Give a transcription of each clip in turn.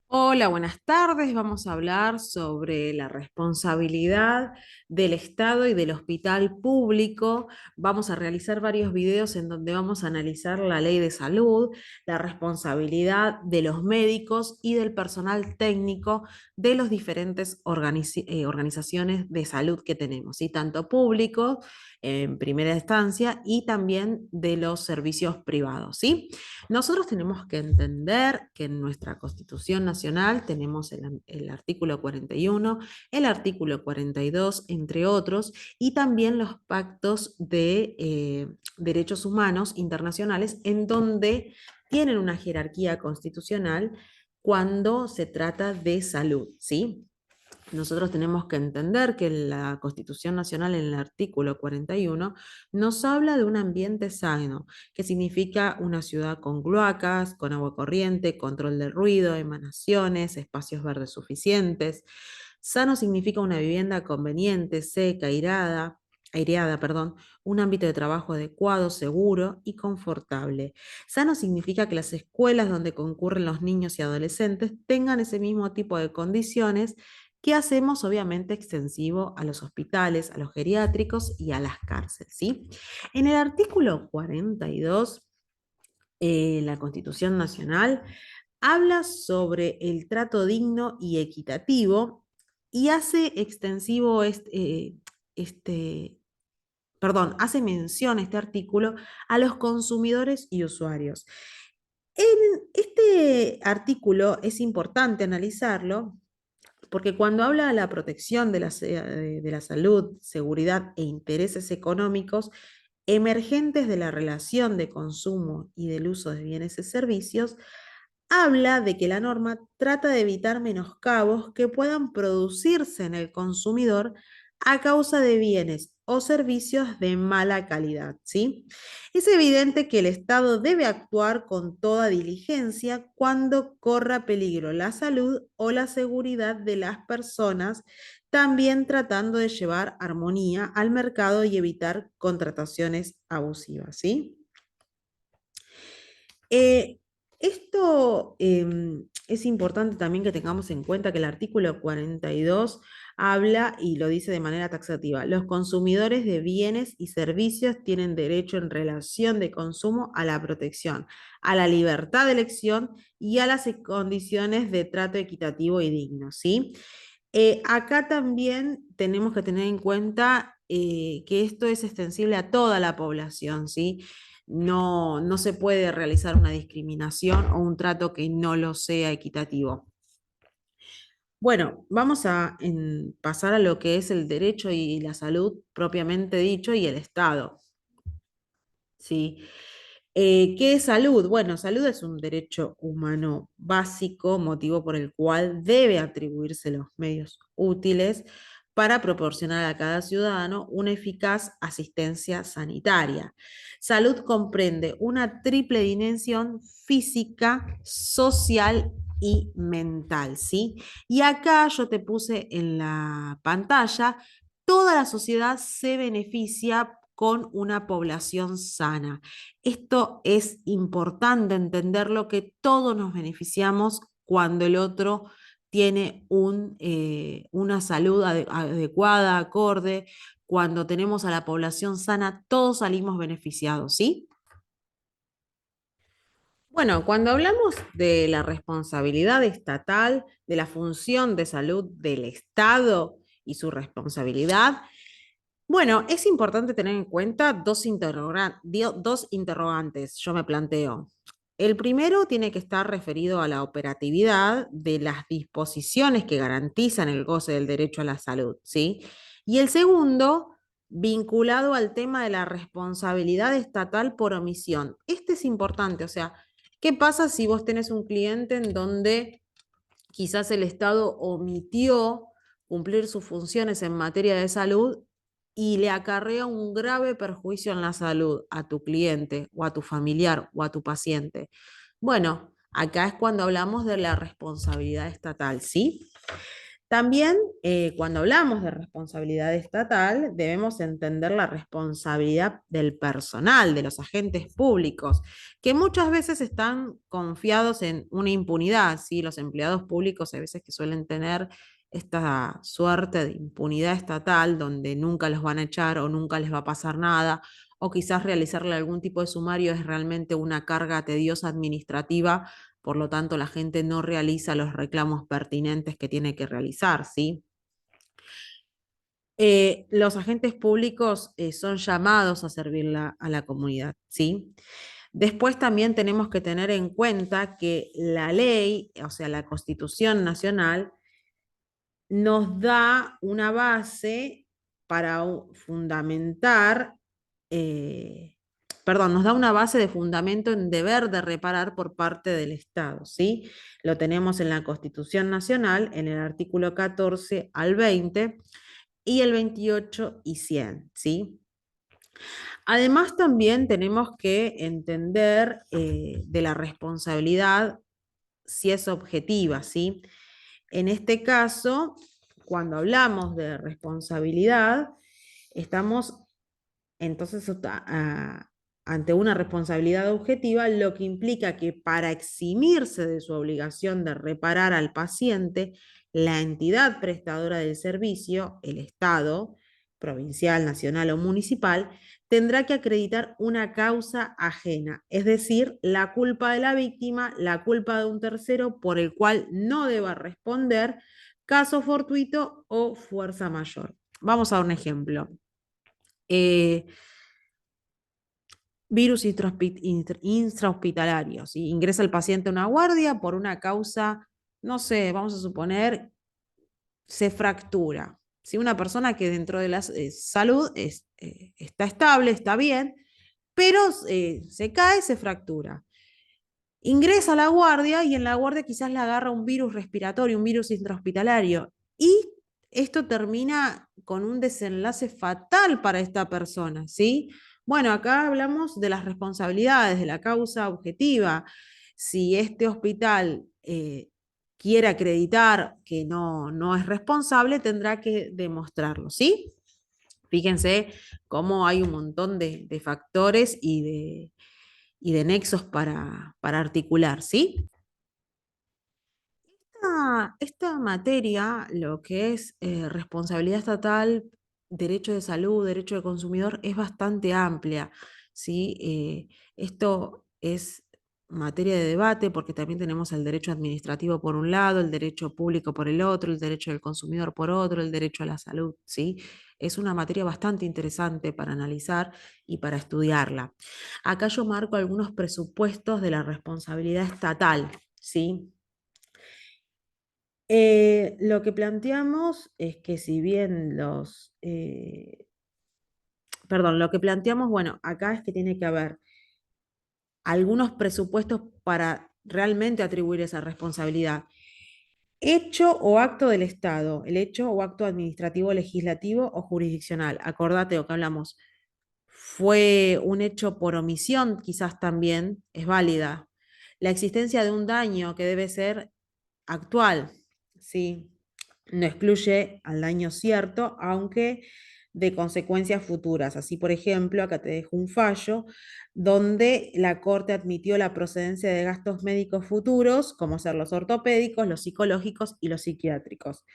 Hola, buenas tardes. Vamos a hablar sobre la responsabilidad del Estado y del hospital público. Vamos a realizar varios videos en donde vamos a analizar la ley de salud, la responsabilidad de los médicos y del personal técnico de las diferentes organizaciones de salud que tenemos, ¿sí? Tanto público en primera instancia y también de los servicios privados, ¿sí? Nosotros tenemos que entender que en nuestra Constitución Nacional tenemos el artículo 41, el artículo 42, entre otros, y también los pactos de derechos humanos internacionales en donde tienen una jerarquía constitucional cuando se trata de salud, ¿sí? Nosotros tenemos que entender que la Constitución Nacional en el artículo 41 nos habla de un ambiente sano, que significa una ciudad con cloacas, con agua corriente, control del ruido, emanaciones, espacios verdes suficientes. Sano significa una vivienda conveniente, seca, aireada, perdón, un ámbito de trabajo adecuado, seguro y confortable. Sano significa que las escuelas donde concurren los niños y adolescentes tengan ese mismo tipo de condiciones que hacemos obviamente extensivo a los hospitales, a los geriátricos y a las cárceles, ¿sí? En el artículo 42, la Constitución Nacional habla sobre el trato digno y equitativo y hace extensivo hace mención este artículo a los consumidores y usuarios. En este artículo es importante analizarlo porque cuando habla de la protección de la salud, seguridad e intereses económicos emergentes de la relación de consumo y del uso de bienes y servicios, habla de que la norma trata de evitar menoscabos que puedan producirse en el consumidor a causa de bienes o servicios de mala calidad, ¿sí? Es evidente que el Estado debe actuar con toda diligencia cuando corra peligro la salud o la seguridad de las personas, también tratando de llevar armonía al mercado y evitar contrataciones abusivas, ¿sí? Eh, esto es importante también que tengamos en cuenta que el artículo 42 habla y lo dice de manera taxativa. Los consumidores de bienes y servicios tienen derecho en relación de consumo a la protección, a la libertad de elección y a las condiciones de trato equitativo y digno, ¿sí? Acá también tenemos que tener en cuenta que esto es extensible a toda la población, ¿sí? No se puede realizar una discriminación o un trato que no lo sea equitativo. Bueno, vamos a pasar a lo que es el derecho y la salud propiamente dicho y el Estado, ¿sí? ¿Qué es salud? Bueno, salud es un derecho humano básico, motivo por el cual debe atribuirse los medios útiles para proporcionar a cada ciudadano una eficaz asistencia sanitaria. Salud comprende una triple dimensión física, social y mental, ¿sí? Y acá yo te puse en la pantalla, toda la sociedad se beneficia con una población sana. Esto es importante entenderlo, que todos nos beneficiamos cuando el otro tiene una salud adecuada, acorde. Cuando tenemos a la población sana, todos salimos beneficiados, ¿sí? Bueno, cuando hablamos de la responsabilidad estatal, de la función de salud del Estado y su responsabilidad, bueno, es importante tener en cuenta dos interrogantes, yo me planteo. El primero tiene que estar referido a la operatividad de las disposiciones que garantizan el goce del derecho a la salud, ¿sí? Y el segundo, vinculado al tema de la responsabilidad estatal por omisión. Este es importante, o sea, ¿qué pasa si vos tenés un cliente en donde quizás el Estado omitió cumplir sus funciones en materia de salud y le acarrea un grave perjuicio en la salud a tu cliente o a tu familiar o a tu paciente? Bueno, acá es cuando hablamos de la responsabilidad estatal, ¿sí? También, cuando hablamos de responsabilidad estatal, debemos entender la responsabilidad del personal, de los agentes públicos, que muchas veces están confiados en una impunidad, ¿sí? Los empleados públicos a veces que suelen tener esta suerte de impunidad estatal, donde nunca los van a echar o nunca les va a pasar nada, o quizás realizarle algún tipo de sumario es realmente una carga tediosa administrativa, por lo tanto la gente no realiza los reclamos pertinentes que tiene que realizar, ¿sí? Los agentes públicos son llamados a servir a la comunidad, ¿sí? Después también tenemos que tener en cuenta que la ley, o sea, la Constitución Nacional, nos da una base para fundamentar, eh, perdón, nos da una base de fundamento en deber de reparar por parte del Estado, ¿sí? Lo tenemos en la Constitución Nacional, en el artículo 14 al 20 y el 28 y 100, ¿sí? Además, también tenemos que entender de la responsabilidad si es objetiva, ¿sí? En este caso, cuando hablamos de responsabilidad, estamos entonces ante una responsabilidad objetiva, lo que implica que para eximirse de su obligación de reparar al paciente, la entidad prestadora del servicio, el Estado, provincial, nacional o municipal, tendrá que acreditar una causa ajena, es decir, la culpa de la víctima, la culpa de un tercero por el cual no deba responder, caso fortuito o fuerza mayor. Vamos a un ejemplo. Eh, Virus intrahospitalario, ¿sí? Ingresa el paciente a una guardia por una causa, no sé, vamos a suponer, se fractura. Si una persona que dentro de la salud está estable, está bien, pero se cae, se fractura. Ingresa a la guardia y en la guardia quizás le agarra un virus respiratorio, un virus intrahospitalario. Y esto termina con un desenlace fatal para esta persona, ¿sí? Bueno, acá hablamos de las responsabilidades, de la causa objetiva. Si este hospital quiere acreditar que no es responsable, tendrá que demostrarlo, ¿sí? Fíjense cómo hay un montón de factores y de nexos para articular, ¿sí? Esta materia, lo que es responsabilidad estatal, derecho de salud, derecho del consumidor, es bastante amplia, ¿sí? Esto es materia de debate porque también tenemos el derecho administrativo por un lado, el derecho público por el otro, el derecho del consumidor por otro, el derecho a la salud, ¿sí? Es una materia bastante interesante para analizar y para estudiarla. Acá yo marco algunos presupuestos de la responsabilidad estatal, ¿sí? Lo que planteamos es que si bien perdón, lo que planteamos, bueno, acá es que tiene que haber algunos presupuestos para realmente atribuir esa responsabilidad. Hecho o acto del Estado, el hecho o acto administrativo, legislativo o jurisdiccional. Acordate lo que hablamos. Fue un hecho por omisión, quizás también es válida. La existencia de un daño que debe ser actual, ¿sí? No excluye al daño cierto, aunque de consecuencias futuras. Así, por ejemplo, acá te dejo un fallo donde la Corte admitió la procedencia de gastos médicos futuros, como ser los ortopédicos, los psicológicos y los psiquiátricos.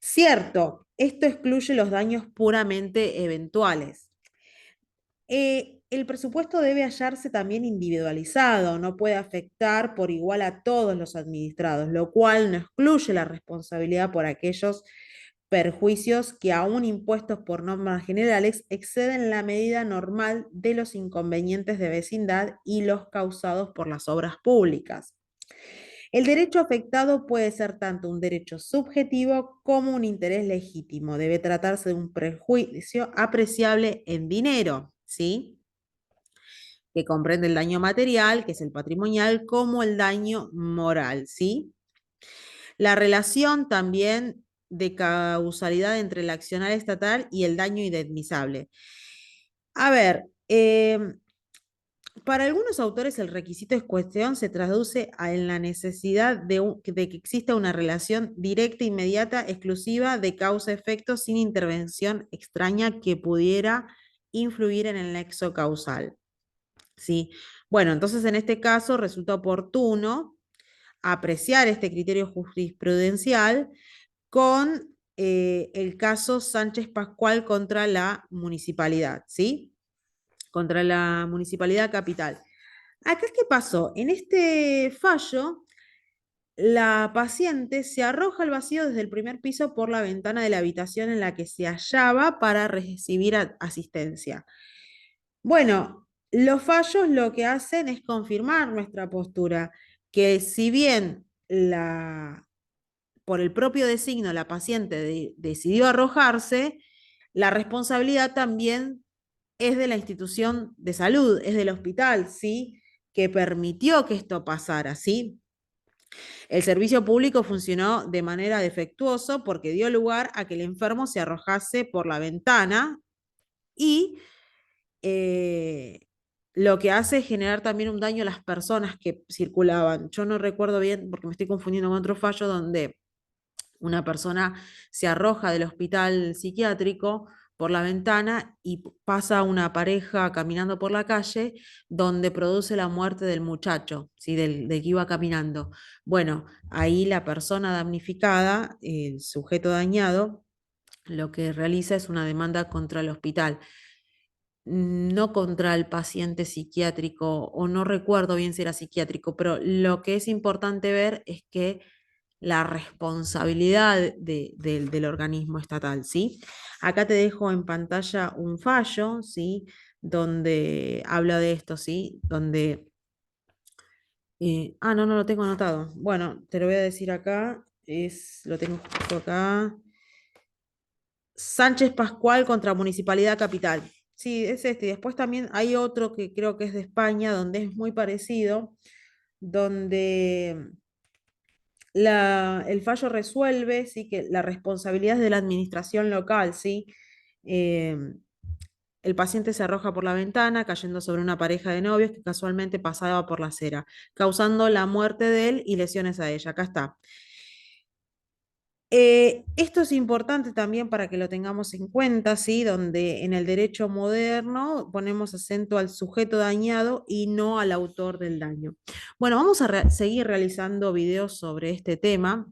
Cierto, esto excluye los daños puramente eventuales. El presupuesto debe hallarse también individualizado, no puede afectar por igual a todos los administrados, lo cual no excluye la responsabilidad por aquellos perjuicios que aún impuestos por normas generales exceden la medida normal de los inconvenientes de vecindad y los causados por las obras públicas. El derecho afectado puede ser tanto un derecho subjetivo como un interés legítimo. Debe tratarse de un perjuicio apreciable en dinero, ¿sí? Que comprende el daño material, que es el patrimonial, como el daño moral, ¿sí? La relación también de causalidad entre el accionar estatal y el daño indemnizable. A ver, Para algunos autores el requisito en cuestión se traduce en la necesidad de que exista una relación directa, inmediata, exclusiva de causa-efecto sin intervención extraña que pudiera influir en el nexo causal. ¿Sí? Bueno, entonces en este caso resulta oportuno apreciar este criterio jurisprudencial con el caso Sánchez Pascual contra la municipalidad, ¿sí? Contra la municipalidad capital. Acá, ¿qué pasó? En este fallo, la paciente se arroja al vacío desde el primer piso por la ventana de la habitación en la que se hallaba para recibir asistencia. Bueno, los fallos lo que hacen es confirmar nuestra postura, que si bien por el propio designio la paciente decidió arrojarse, la responsabilidad también es de la institución de salud, es del hospital, ¿sí? Que permitió que esto pasara, ¿sí? El servicio público funcionó de manera defectuosa porque dio lugar a que el enfermo se arrojase por la ventana y eh, lo que hace es generar también un daño a las personas que circulaban. Yo no recuerdo bien, porque me estoy confundiendo con otro fallo, donde una persona se arroja del hospital psiquiátrico por la ventana y pasa una pareja caminando por la calle donde produce la muerte del muchacho, ¿sí? del que iba caminando. Bueno, ahí la persona damnificada, el sujeto dañado, lo que realiza es una demanda contra el hospital, no contra el paciente psiquiátrico, o no recuerdo bien si era psiquiátrico, pero lo que es importante ver es que la responsabilidad del organismo estatal, ¿sí? Acá te dejo en pantalla un fallo, ¿sí? Donde habla de esto, ¿sí? Donde... no lo tengo anotado. Bueno, te lo voy a decir acá. Lo tengo justo acá. Sánchez Pascual contra Municipalidad Capital. Sí, es este. Después también hay otro que creo que es de España, donde es muy parecido, donde el fallo resuelve, ¿sí? Que la responsabilidad es de la administración local, ¿sí? Eh, el paciente se arroja por la ventana, cayendo sobre una pareja de novios que casualmente pasaba por la acera, causando la muerte de él y lesiones a ella. Acá está. Esto es importante también para que lo tengamos en cuenta, ¿sí? Donde en el derecho moderno ponemos acento al sujeto dañado y no al autor del daño. Bueno, vamos a seguir realizando videos sobre este tema.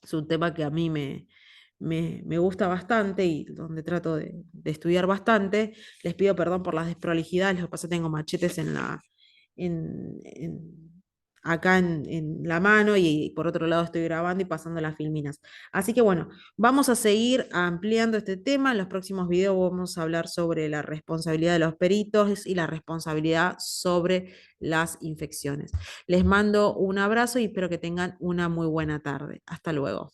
Es un tema que a mí me gusta bastante y donde trato de estudiar bastante. Les pido perdón por las desprolijidades, lo que pasa es que tengo machetes en, en- acá en la mano y por otro lado estoy grabando y pasando las filminas. Así que bueno, vamos a seguir ampliando este tema. En los próximos videos vamos a hablar sobre la responsabilidad de los peritos y la responsabilidad sobre las infecciones. Les mando un abrazo y espero que tengan una muy buena tarde. Hasta luego.